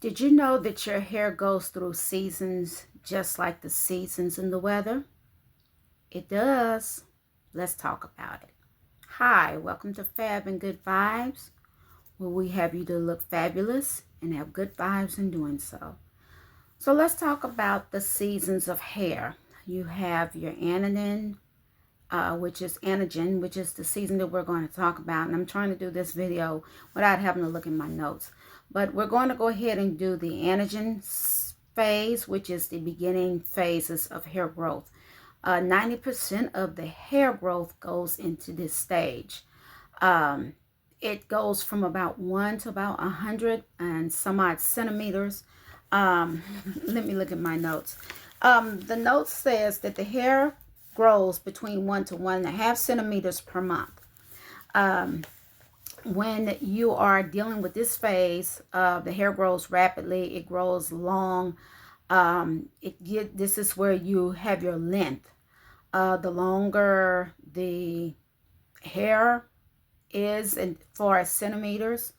Did you know that your hair goes through seasons just like the seasons in the weather? It does. Let's talk about it. Hi, welcome to Fab and Good Vibes, where we have you to look fabulous and have good vibes in doing so. So let's talk about the seasons of hair. You have your anagen, which is the season that we're going to talk about. And I'm trying to do this video without having to look in my notes. But we're going to go ahead and do the anagen phase, which is the beginning phases of hair growth. 90% of the hair growth goes into this stage. It goes from about 1 to about 100 and some odd centimeters. Let me look at my notes. The note says that the hair grows between 1 to 1.5 centimeters per month. When you are dealing with this phase, the hair grows rapidly. It grows long. This is where you have your length. The longer the hair is, and far as centimeters,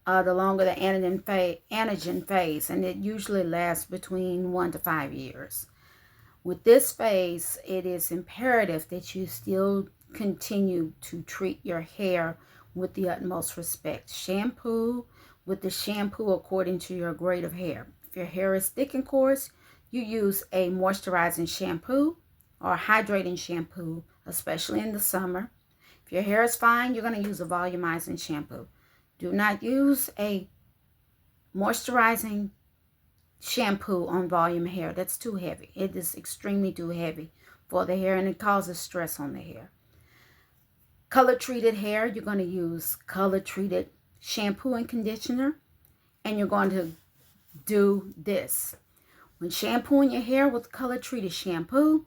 the longer the anagen phase, and it usually lasts between 1 to 5 years. With this phase, it is imperative that you still continue to treat your hair with the utmost respect. Shampoo with the shampoo according to your grade of hair. If your hair is thick and coarse, you use a moisturizing shampoo or hydrating shampoo, especially in the summer. If your hair is fine, you're going to use a volumizing shampoo. Do not use a moisturizing shampoo on volume hair. That's too heavy. It is extremely too heavy for the hair, and it causes stress on the hair. Color treated hair, you're going to use color treated shampoo and conditioner, and you're going to do this. When shampooing your hair with color treated shampoo,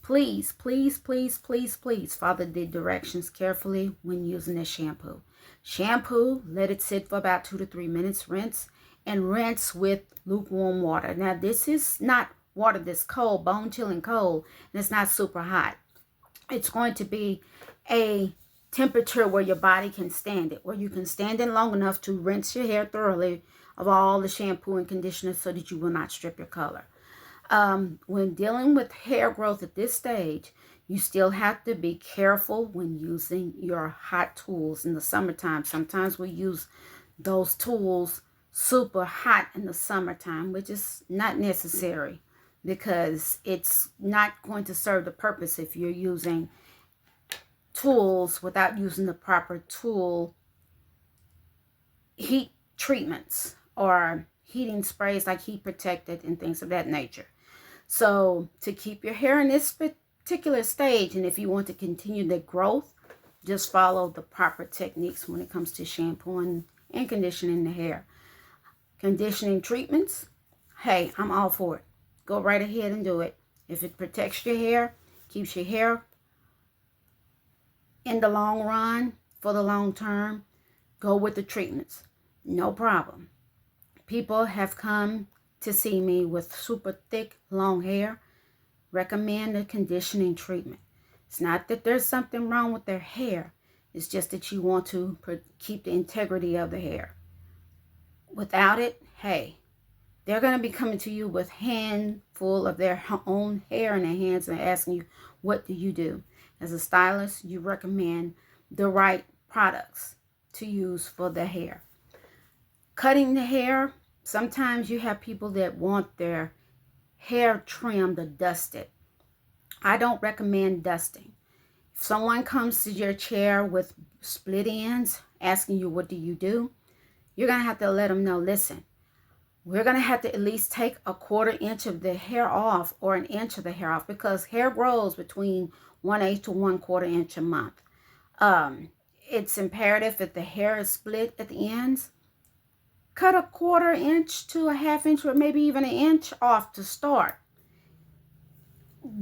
please follow the directions carefully when using the shampoo. Shampoo, let it sit for about 2 to 3 minutes, rinse, and rinse with lukewarm water. Now, this is not water that's cold, bone chilling cold, and it's not super hot. It's going to be a temperature where your body can stand it, where you can stand it long enough to rinse your hair thoroughly of all the shampoo and conditioner so that you will not strip your color. When dealing with hair growth at this stage, you still have to be careful when using your hot tools in the summertime. Sometimes we use those tools super hot in the summertime, which is not necessary because it's not going to serve the purpose if you're using tools without using the proper tool heat treatments or heating sprays like heat protected and things of that nature. So to keep your hair in this particular stage, and if you want to continue the growth, just follow the proper techniques when it comes to shampooing and conditioning the hair. Conditioning treatments, hey, I'm all for it. Go right ahead and do it. If it protects your hair, keeps your hair in the long run, for the long term, go with the treatments. No problem. People have come to see me with super thick, long hair, recommend a conditioning treatment. It's not that there's something wrong with their hair. It's just that you want to keep the integrity of the hair. Without it, hey, they're going to be coming to you with handful of their own hair in their hands and asking you, what do you do? As a stylist, you recommend the right products to use for the hair. Cutting the hair, sometimes you have people that want their hair trimmed or dusted. I don't recommend dusting. If someone comes to your chair with split ends asking you, what do you do? You're going to have to let them know, listen, we're going to have to at least take a 1/4 inch of the hair off or 1 inch of the hair off, because hair grows between 1/8 to 1/4 inch a month. It's imperative if the hair is split at the ends, cut a 1/4 inch to a 1/2 inch or maybe even 1 inch off to start.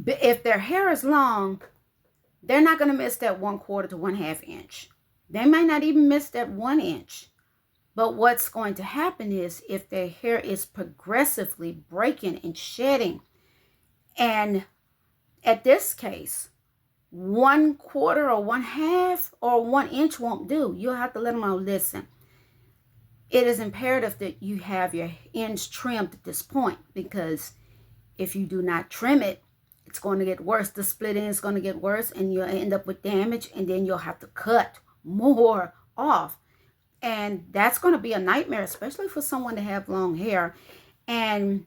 If their hair is long, they're not going to miss that 1/4 to 1/2 inch. They may not even miss that 1 inch. But what's going to happen is if their hair is progressively breaking and shedding, and at this case, 1/4 or 1/2 or 1 inch won't do. You'll have to let them know, listen, It is imperative that you have your ends trimmed at this point, because if you do not trim it, it's going to get worse. The split end is going to get worse, and you'll end up with damage, and then you'll have to cut more off. And that's going to be a nightmare, especially for someone to have long hair and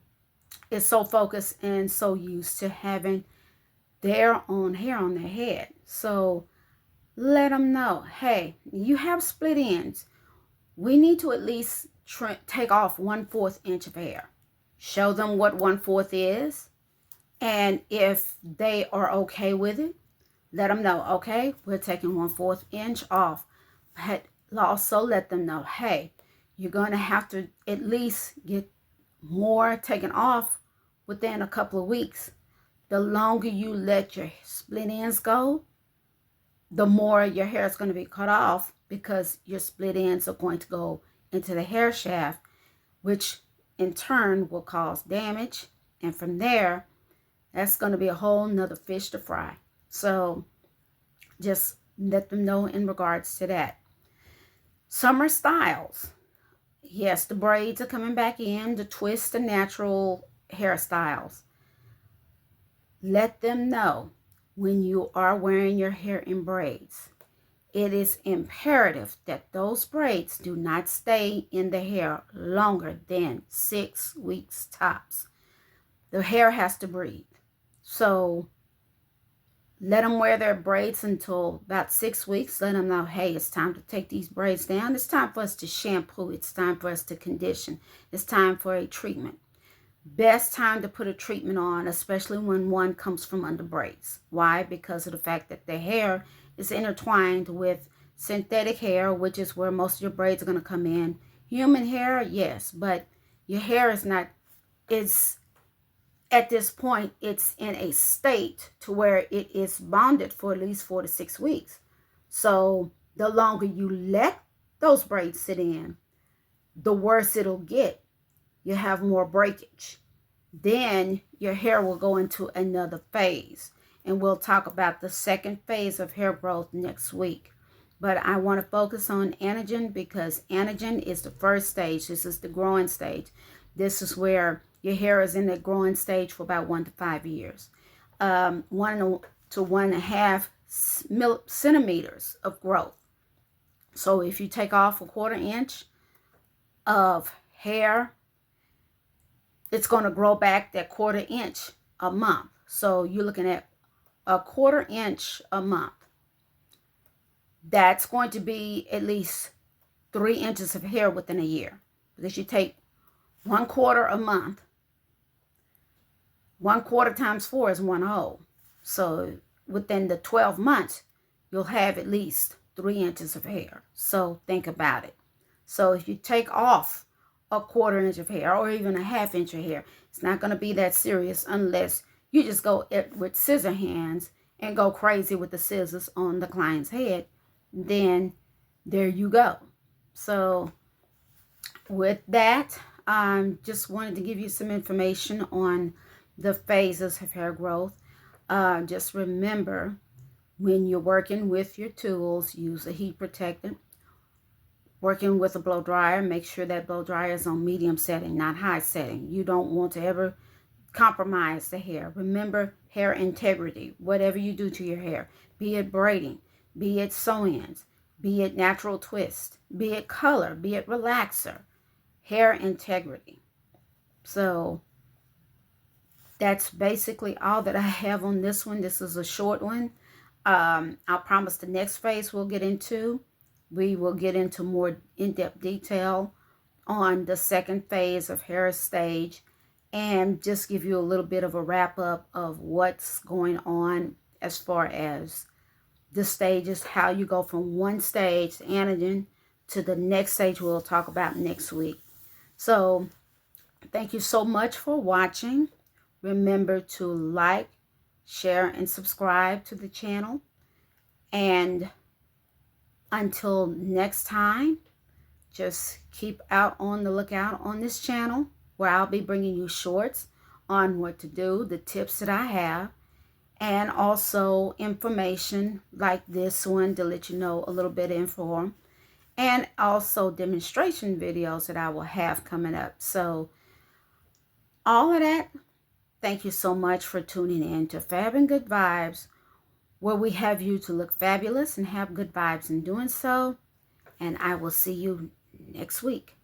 is so focused and so used to having their own hair on their head. So let them know, hey, you have split ends. We need to at least take off 1/4 inch of hair. Show them what 1/4 is. And if they are okay with it, let them know, okay, we're taking 1/4 inch off. But also let them know, hey, you're going to have to at least get more taken off within a couple of weeks. The longer you let your split ends go, the more your hair is going to be cut off, because your split ends are going to go into the hair shaft, which in turn will cause damage. And from there, that's going to be a whole nother fish to fry. So just let them know in regards to that. Summer styles. Yes, the braids are coming back in, the twist, the natural hairstyles. Let them know when you are wearing your hair in braids, it is imperative that those braids do not stay in the hair longer than 6 weeks tops. The hair has to breathe. So let them wear their braids until about 6 weeks. Let them know, hey, it's time to take these braids down. It's time for us to shampoo. It's time for us to condition. It's time for a treatment. Best time to put a treatment on, especially when one comes from under braids. Why? Because of the fact that the hair is intertwined with synthetic hair, which is where most of your braids are going to come in. Human hair, yes, but your hair is not, it's at this point, it's in a state to where it is bonded for at least 4 to 6 weeks. So the longer you let those braids sit in, the worse it'll get. You have more breakage. Then your hair will go into another phase. And we'll talk about the second phase of hair growth next week. But I want to focus on anagen, because anagen is the first stage. This is the growing stage. This is where your hair is in the growing stage for about 1 to 5 years. 1 to 1.5 centimeters of growth. So if you take off 1/4 inch of hair, it's going to grow back that 1/4 inch a month. So you're looking at 1/4 inch a month. That's going to be at least 3 inches of hair within a year, because you take 1/4 a month. 1/4 times 4 is 1 whole. So within the 12 months, you'll have at least 3 inches of hair. So think about it. So if you take off 1/4 inch of hair, or even 1/2 inch of hair, it's not going to be that serious unless you just go with scissor hands and go crazy with the scissors on the client's head. Then there you go. So with that, I just wanted to give you some information on the phases of hair growth. Just remember, when you're working with your tools, use a heat protectant. Working with a blow dryer, make sure that blow dryer is on medium setting, not high setting. You don't want to ever compromise the hair. Remember, hair integrity. Whatever you do to your hair, be it braiding, be it sew-ins, be it natural twist, be it color, be it relaxer, hair integrity. So that's basically all that I have on this one. This is a short one. I'll promise the next phase we'll get into. We will get into more in-depth detail on the second phase of hair stage, and just give you a little bit of a wrap up of what's going on as far as the stages, how you go from one stage, anagen, to the next stage we'll talk about next week. So thank you so much for watching. Remember to like, share, and subscribe to the channel. And until next time, just keep out on the lookout on this channel, where I'll be bringing you shorts on what to do, the tips that I have, and also information like this one to let you know a little bit of info. and also demonstration videos that I will have coming up. So all of that, thank you so much for tuning in to Fab and Good Vibes, where we have you to look fabulous and have good vibes in doing so. And I will see you next week.